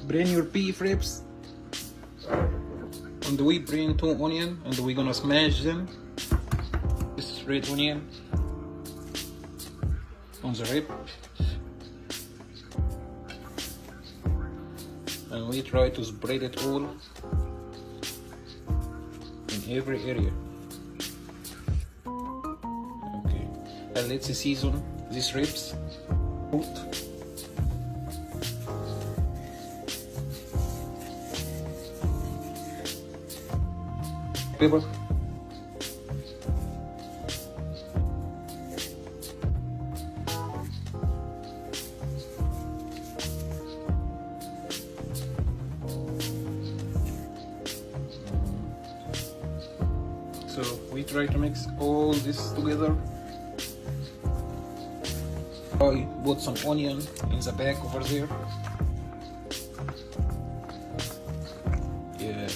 Bring your beef ribs, and we bring 2 onion, and we're gonna smash them. This is red onion on the rib, and we try to spread it all in every area. Okay, and let's season these ribs. Pepper. So we try to mix all this together. I put some onion in the back over there. Yeah,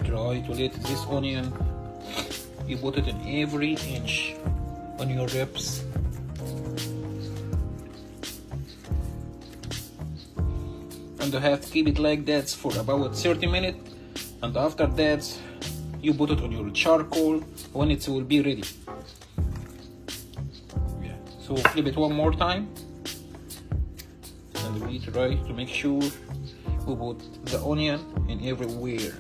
try to let this onion, you put it in every inch on your ribs. And you have to keep it like that for about 30 minutes, and after that you put it on your charcoal when it will be ready. Yeah. So flip it one more time, and we try to make sure we put the onion in everywhere.